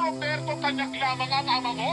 Roberto Tanyak lamang ang ama mo.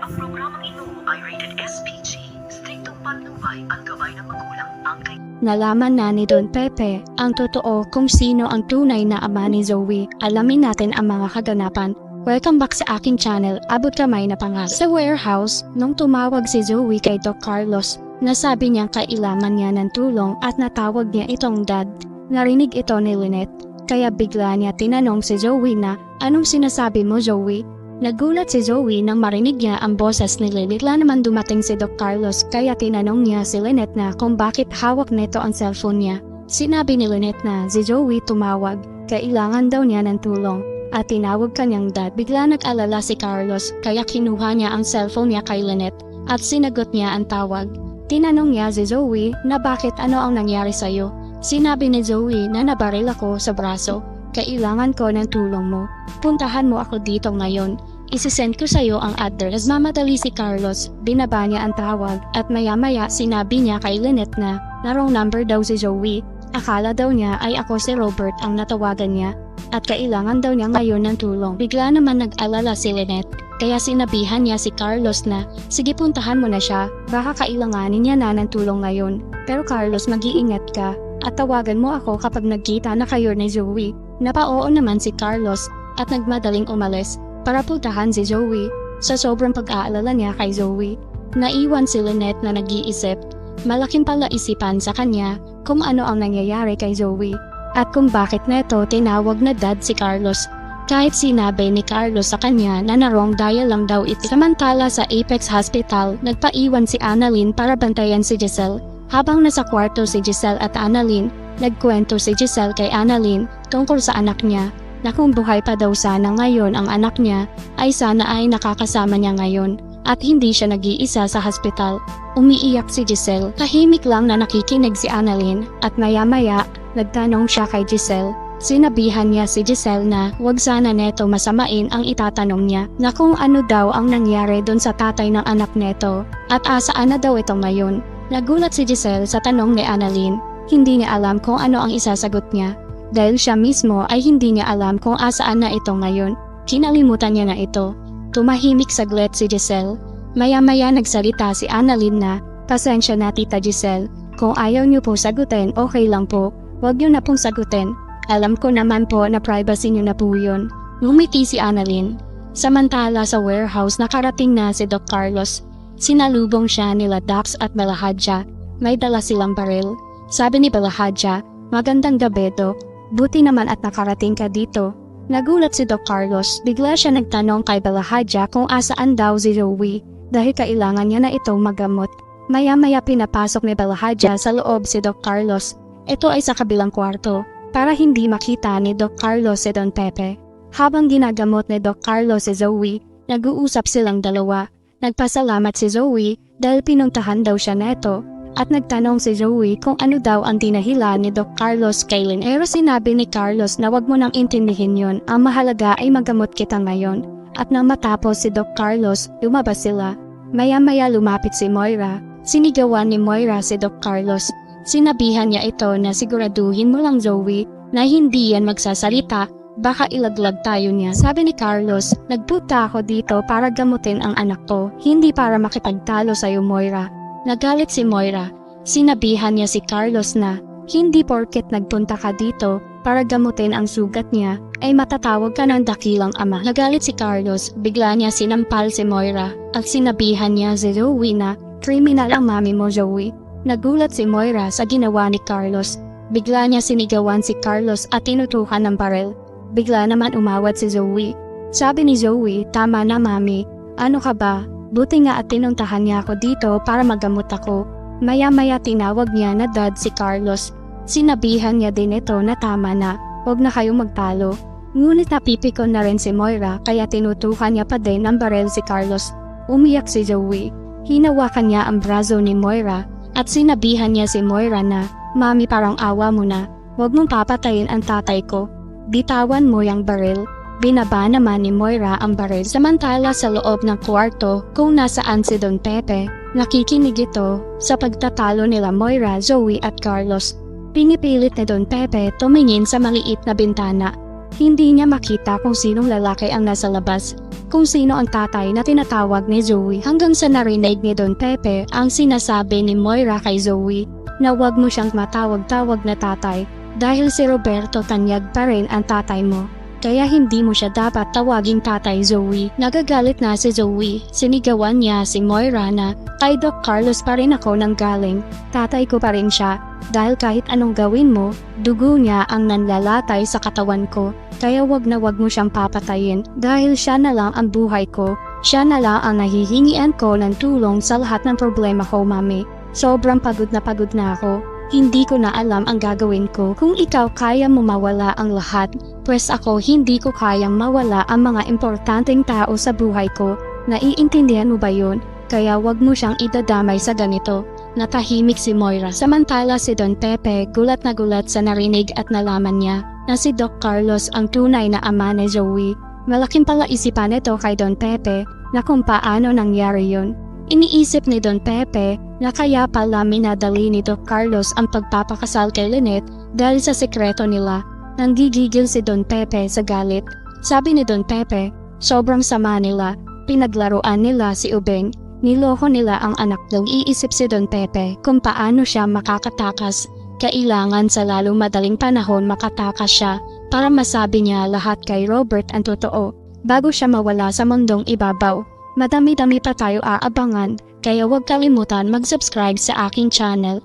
Ang programang ito ay rated SPG. Striktong patnubay ang gabay ng magulang ang Nalaman na ni Don Pepe ang totoo kung sino ang tunay na ama ni Zoe. Alamin natin ang mga kaganapan. Welcome back sa aking channel, Abot Kamay na Pangarap. Sa warehouse, nung tumawag si Zoe kay Doc Carlos, nasabi niyang kailangan niya ng tulong at natawag niya itong dad. Narinig ito ni Lynette, kaya bigla niya tinanong si Zoe na, "Anong sinasabi mo, Zoe?" Nagulat si Zoe nang marinig niya ang boses ni Lynette. Bigla naman dumating si Doc Carlos kaya tinanong niya si Lynette na kung bakit hawak nito ang cellphone niya. Sinabi ni Lynette na si Zoe tumawag, kailangan daw niya ng tulong. At tinawag kanyang dad. Bigla nag-alala si Carlos kaya kinuha niya ang cellphone niya kay Lynette at sinagot niya ang tawag. Tinanong niya si Zoe na bakit ano ang nangyari sa'yo. Sinabi ni Zoe na nabaril ako sa braso. Kailangan ko ng tulong mo. Puntahan mo ako dito ngayon. Isisend ko sa'yo ang address. Mamadali si Carlos. Binaba niya ang tawag at maya-maya sinabi niya kay Lynette na wrong number daw si Zoe. Akala daw niya ay ako si Robert ang natawagan niya at kailangan daw niya ngayon ng tulong. Bigla naman nag-alala si Lynette kaya sinabihan niya si Carlos na sige puntahan mo na siya, baka kailanganin niya na ng tulong ngayon. Pero Carlos, mag-iingat ka at tawagan mo ako kapag nagkita na kayo ni Zoe. Napaoo naman si Carlos at nagmadaling umalis para puntahan si Zoe. Sa sobrang pag-aalala niya kay Zoe, naiwan si Lynette na nag-iisip. Malaking palaisipan sa kanya kung ano ang nangyayari kay Zoe at kung bakit neto tinawag na dad si Carlos. Kahit sinabi ni Carlos sa kanya na wrong dial lang daw ito. Samantala sa Apex Hospital, nagpaiwan si Annalyn para bantayan si Giselle. Habang nasa kwarto si Giselle at Annalyn, nagkwento si Giselle kay Annalyn tungkol sa anak niya na kung buhay pa daw sana ngayon ang anak niya ay sana ay nakakasama niya ngayon at hindi siya nag-iisa sa hospital. Umiiyak si Giselle. Tahimik lang na nakikinig si Annalyn at maya-maya nagtanong siya kay Giselle. Sinabihan niya si Giselle na wag sana neto masamain ang itatanong niya na kung ano daw ang nangyari doon sa tatay ng anak neto at asaan na daw ito ngayon. Nagulat si Giselle sa tanong ni Annalyn. Hindi niya alam kung ano ang isasagot niya dahil siya mismo ay hindi niya alam kung asaan na ito ngayon. Kinalimutan niya na ito. Tumahimik saglit si Giselle. Maya-maya nagsalita si Annalyn na, "Pasensya na Tita Giselle. Kung ayaw niyo po sagutin, okay lang po. Huwag niyo na pong sagutin. Alam ko naman po na privacy niyo na po yun." Ngumiti si Annalyn. Samantala sa warehouse nakarating na si Doc Carlos. Sinalubong siya nila Dax at Balahadja. May dala silang baril. Sabi ni Balahadja, "Magandang gabi, Doc. Buti naman at nakarating ka dito." Nagulat si Doc Carlos. Bigla siya nagtanong kay Balahadja kung asaan daw si Zoe dahil kailangan niya na itong magamot. Maya-maya pinapasok ni Balahadja sa loob si Doc Carlos. Ito ay sa kabilang kwarto para hindi makita ni Doc Carlos si Don Pepe. Habang ginagamot ni Doc Carlos si Zoe, nag-uusap silang dalawa. Nagpasalamat si Zoe dahil pinuntahan daw siya neto at nagtanong si Zoe kung ano daw ang dinahilan ni Doc Carlos kay Lynn. Pero sinabi ni Carlos na wag mo nang intindihin yun, ang mahalaga ay magamot kita ngayon. At nang matapos si Doc Carlos, lumabas sila. Maya-maya lumapit si Moira. Sinigawan ni Moira si Doc Carlos. Sinabihan niya ito na siguraduhin mo lang Zoe na hindi yan magsasalita, baka ilaglag tayo niya. Sabi ni Carlos, "Nagpunta ako dito para gamutin ang anak ko, hindi para makipagtalo sa'yo Moira." Nagalit si Moira. Sinabihan niya si Carlos na hindi porket nagpunta ka dito para gamutin ang sugat niya ay matatawag ka ng dakilang ama. Nagalit si Carlos. Bigla niya sinampal si Moira at sinabihan niya si Zoe na kriminal ang mami mo Zoe. Nagulat si Moira sa ginawa ni Carlos. Bigla niya sinigawan si Carlos at tinutukan ng baril. Bigla naman umawat si Zoe. Sabi ni Zoe, "Tama na mami. Ano ka ba? Buti nga at tinuntahan niya ako dito para magamot ako." Maya-maya tinawag niya na dad si Carlos. Sinabihan niya din ito na tama na, huwag na kayong magtalo. Ngunit napipikon na rin si Moira kaya tinutukan niya pa din ng baril si Carlos. Umiyak si Zoe. Hinawakan niya ang braso ni Moira at sinabihan niya si Moira na, "Mami parang awa mo na, huwag mong papatayin ang tatay ko. Bitawan mo yung baril." Binaba naman ni Moira ang baril. Samantala sa loob ng kwarto kung nasaan si Don Pepe, nakikinig ito sa pagtatalo nila Moira, Zoe at Carlos. Pinipilit ni Don Pepe tumingin sa maliit na bintana. Hindi niya makita kung sinong lalaki ang nasa labas, kung sino ang tatay na tinatawag ni Zoe, hanggang sa narinig ni Don Pepe ang sinasabi ni Moira kay Zoe na huwag mo siyang matawag-tawag na tatay dahil si Roberto Tanyag pa rin ang tatay mo. Kaya hindi mo siya dapat tawaging tatay, Zoe. Nagagalit na si Zoe. Sinigawan niya si Moira na kay Doc Carlos pa rin ako nang galing. Tatay ko pa rin siya. Dahil kahit anong gawin mo, dugo niya ang nanlalatay sa katawan ko. Kaya wag na wag mo siyang papatayin. Dahil siya na lang ang buhay ko. Siya na lang ang nahihingian ko ng tulong sa lahat ng problema ko, Mami. Sobrang pagod na ako. Hindi ko na alam ang gagawin ko. Kung ikaw kaya mo mawala ang lahat, pues ako hindi ko kayang mawala ang mga importanteng tao sa buhay ko. Naiintindihan mo ba yun? Kaya wag mo siyang idadamay sa ganito. Natahimik si Moira. Samantala si Don Pepe gulat na gulat sa narinig at nalaman niya na si Doc Carlos ang tunay na ama ni Zoe. Malaking palaisipan ito kay Don Pepe na kung paano nangyari yun. Iniisip ni Don Pepe na kaya pala minadali ni Doc Carlos ang pagpapakasal kay Lynette dahil sa sekreto nila. Nanggigigil si Don Pepe sa galit. Sabi ni Don Pepe, sobrang sama nila. Pinaglaruan nila si Ubeng. Niloko nila ang anak daw. Iisip si Don Pepe kung paano siya makakatakas. Kailangan sa lalong madaling panahon makatakas siya para masabi niya lahat kay Robert ang totoo bago siya mawala sa mundong ibabaw. Madami-dami pa tayo aabangan, kaya huwag kalimutan mag-subscribe sa aking channel.